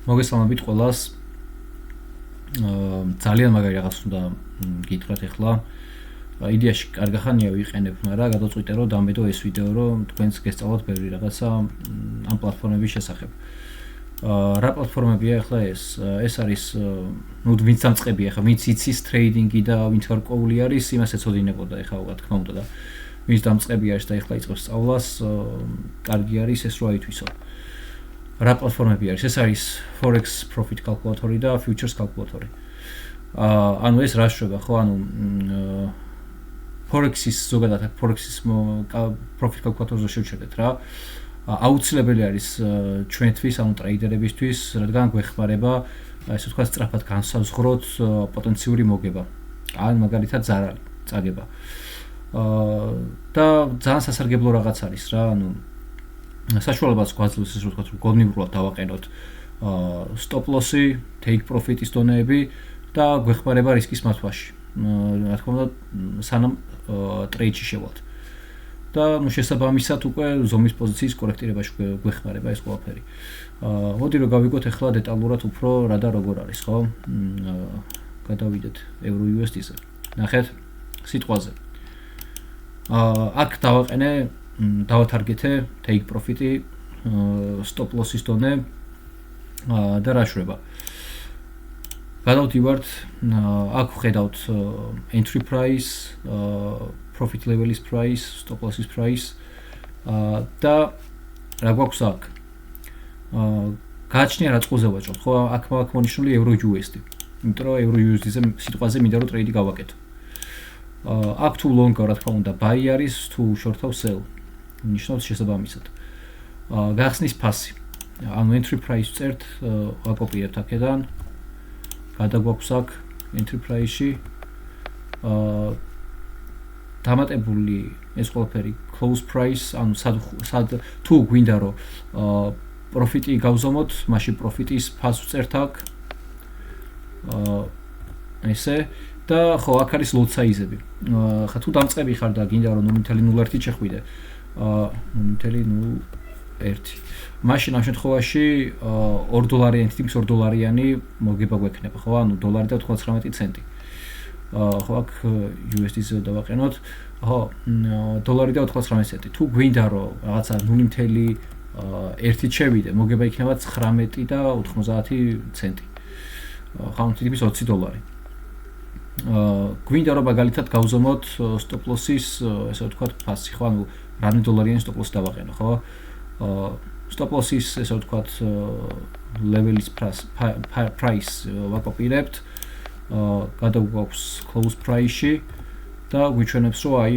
მოგესალმებით ყველას. ძალიან მაგარი რაღაც უნდა გითხრათ ახლა. იდეაში კარგი ხანია ვიყენებ, მაგრამ გადაწყვიტე რომ დამედო ეს ვიდეო, რომ თქვენს გესწავლოთ ბევრი რაღაცა ამ პლატფორმების შესახებ. რა პლატფორმებია ახლა ეს? ეს არის, ვინც დამწყებია ახლა, ვინც იცის ტრეიდინგი და ვინც გარკვეული არის, იმას ეცოდინებოდა ახლა, რა თქმა უნდა და ვინც დამწყებია არის და ახლა იწყებს სწავლას, კარგი არის ეს რო აითვისო. რა პლატფორმები არის? ეს არის Forex Profit Calculator და Futures Calculator. ანუ ეს რა შეება, ხო? ანუ Forex-ის ზოგადად Forex-ის Profit Calculator-ზე შევჩერდეთ რა. აუცილებელი არის ჩვენთვის, ანუ ტრეიდერებისთვის, რადგან გვეხმარება, ესე ვთქვათ, სწრაფად განსაზღვროთ პოტენციური მოგება. ან მაგალითად ზარალი წაგება. და ძალიან სასარგებლო რაღაც არის რა, ანუ საშუალებას გვაძლევს ესე ვთქვათ, რომ გონივრულად დავაყენოთ stop loss-ი, take profit-ის დონეები და გვეხმარება რისკის მართვაში. რა თქმა უნდა, სანამ ტრეიდში შევალთ. და შესაბამისად უკვე ზომის პოზიციის კორექტირებაში გვეხმარება ეს ყველაფერი. მოდი რომ გავიგოთ ახლა დეტალურად უფრო რა და როგორ არის, ხო? გადავიდეთ euro-USD-ზე. ნახეთ სიტყვაზე. აქ დავაყენე დავათარგეთე take profit-ი, stop loss-ის დონე და რა შრება. გადავდივართ, აქ ვხედავთ entry price, profit level-ის price, stop loss-ის price და რა გვაქვს აქ? გააჩნია რა წყულზე ვაჭრობთ, ხო? აქ მონიშნული euro-USD. იმიტომ რომ euro-USD-ზე სიტყვაზე მინდა რომ ტრეიდი გავაკეთო. აქ თუ long-ა რა თქმა უნდა buy არის, თუ short-ა sell. ნიშნავს შესაბამისად. გახსნის ფასი. ანუ entry price წერთ, ვაკოპირებთ აქედან. გადაგვაქვს აქ entry price-ში. დამატებული ეს ყველაფერი close price, ანუ სად თუ გვინდა რომ profit-ი გავზომოთ, მაშინ profit-ის ფასს წერთ აქ. ესე და ხო აქ არის lot size-ები. ხა თუ დამწყები ხარ და გინდა რომ 0.01 შეხვიდე. 0.01. მაშინ ამ შემთხვევაში $2 თითქმის $2 მოგება გვექნება, ხო? ანუ $1 და 99 ცენტი. ხო აქ USD-ზე დავაყენოთ. ხო, $1 და 99 ცენტი. თუ გვინდა რომ რაღაცა 0.1 შევიდე, მოგება იქნება $19 და 90 ცენტი. ხო, თითქმის $20. გვინდა რომ მაგალითად გავზომოთ stop loss-ის, ესე ვთქვათ, ფასი, ხო? ანუ რამდენი $-იანი stop loss დავაყენო, ხო? stop loss-ის, ესე ვთქვათ, level-ის price ვაკოპირებთ. გადაგვაქვს close price-ში და გვიჩვენებს, რომ აი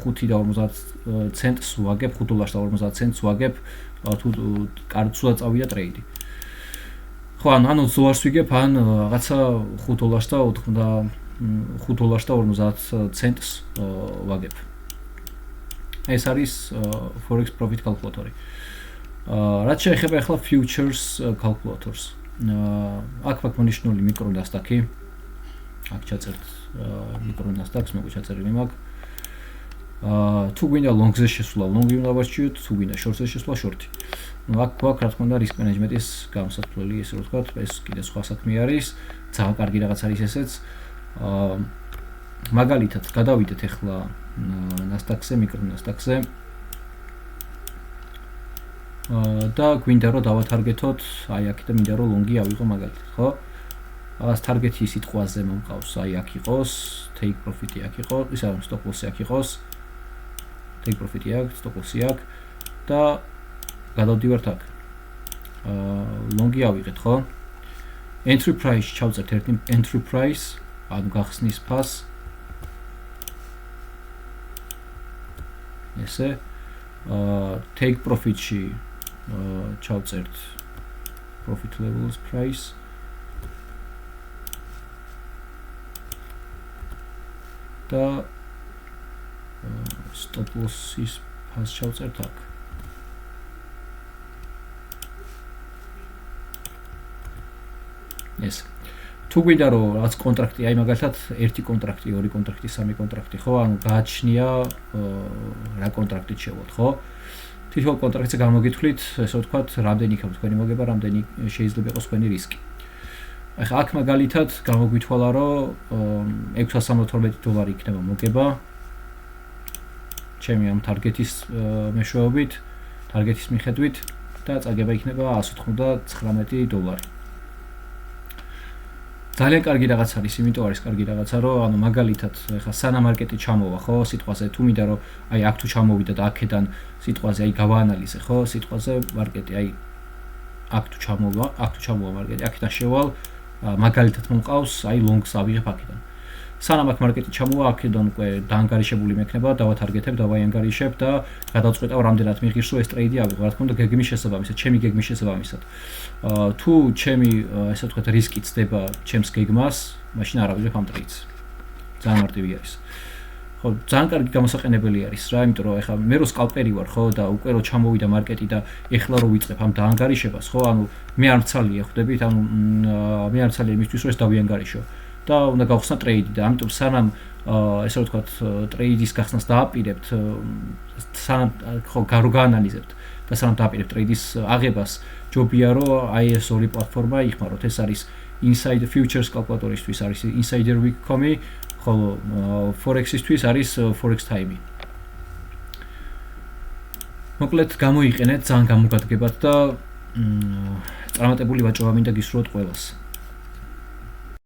5.50 ცენტს ვაგებ, $5.50 ცენტს ვაგებ, თუ სულად წავიდა ტრეიდი. ხო, ანუ $0-ს ვიგებ, ან რაღაცა $5.50 ცენტს ვაგებ. ეს არის Forex Profit Calculator-ი. რაც შეეხება ახლა Futures Calculators. აქ მონიშნული მიკრონასტაკი. აქ ჩაწერთ მიკრონასტაკს, მე გვაჩაწერილი მაქვს. თუ გვინდა long-ზე შესვლა, long-ი უნდა ვარჩიოთ, თუ გვინდა short-ზე შესვლა, short-ი. აქ გვაქვს რა თქმა უნდა risk management-ის გამოსათვლელი, ესე რომ ვთქვათ, ეს კიდე სხვა საქმე არის. ძალიან კარგი რაღაც არის ესეც. მაგალითად, გადავიდეთ ახლა Nasdaq-ზე, მიკრონასტაკზე. და გვინდა რომ დავათარგეთოთ, აი აქ და მინდა რომ long-ი ავიღო მაგალითად, ხო? აღას target-ი სიტყვაზე მომყავს, აი აქ იყოს, take profit-ი აქ იყოს, ისა stop loss-ი აქ იყოს. take profit-ი აქ, stop loss-ი აქ და გადავდივართ აქ. long-ი ავიღეთ, ხო? entry price ჩავწერთ ერთი entry price, ანუ გახსნის ფასს. ესე take profit-ში ჩავწერთ profit levels price. და stop loss-ის ფასს ჩავწერთ აქ. ეს თუ გვინდა რომ რაღაც კონტრაქტი, აი მაგალითად ერთი კონტრაქტი, ორი კონტრაქტი, სამი კონტრაქტი, ხო? ანუ გააჩნია რა კონტრაქტით შევალთ, ხო? თითოეულ კონტრაქტზე გამოგითვლით, ესე ვთქვათ, რამდენი იქნება თქვენი მოგება, რამდენი შეიძლება იყოს თქვენი რისკი. ახლა აქ მაგალითად გამოგვითვალა, რომ $612 იქნება მოგება. ჩემი ამ ტარგეტის მეშვეობით, ტარგეტის მიხედვით და წაგება იქნება $199. ძალიან კარგი რაღაც არის, იმიტომ არის კარგი რაღაცა, რომ ანუ მაგალითად, ახლა სანამ მარკეტი ჩამოვა, ხო, სიტყვაზე თუ მინდა რომ აი აქ თუ ჩამოვიდა და აქედან სიტყვაზე აი გავაანალიზე, ხო, სიტყვაზე მარკეტი აი აქ თუ ჩამოვა მარკეტი, აქედან შევალ მაგალითად მომყავს აი ლონგს ავიღებ აქედან. სანამ აქ მარკეტი ჩამოვა, აქედან უკვე დაანგარიშებული მექნება, დავათარგეტებ, დავაანგარიშებ და გადავწყვეტავ რამდენად მიღირს ეს ტრეიდი ავიღო. რა თქმა უნდა, გეგმის შესაბამისად, ჩემი გეგმის შესაბამისად. თუ ჩემი, ესე ვთქვათ, რისკი ცდება ჩემს გეგმას, მაშინ არ ავიღებ ამ ტრეიდს. ძალიან მარტივი არის. ხო, ძალიან კარგი გამოსაყენებელი არის რა, იმიტომ რომ ეხლა მე რო სკალპერი ვარ, ხო, და უკვე რო ჩამოვიდა მარკეტი და ეხლა რო ვიწყებ ამ დაანგარიშებას, ხო, ანუ მე არ მცალია ხვდებით, ანუ მე არ მცალია იმისთვის რომ ეს დავიანგარიშო. და უნდა გავხსნა ტრეიდი და ამიტომ სანამ ესე ვთქვათ ტრეიდის გახსნას დააპირებთ, სანამ ხო გაანალიზებთ და სანამ დააპირებთ ტრეიდის აღებას, ჯობია რომ აი ეს ორი პლატფორმა იხმაროთ. ეს არის Inside Futures კალკულატორისთვის არის Insider.com, ხოლო Forex-ისთვის არის Forex Time. მოკლედ გამოიყენეთ ძალიან გამოგადგებათ და წარმატებული ვაჭრობა მინდა გისურვოთ ყველას.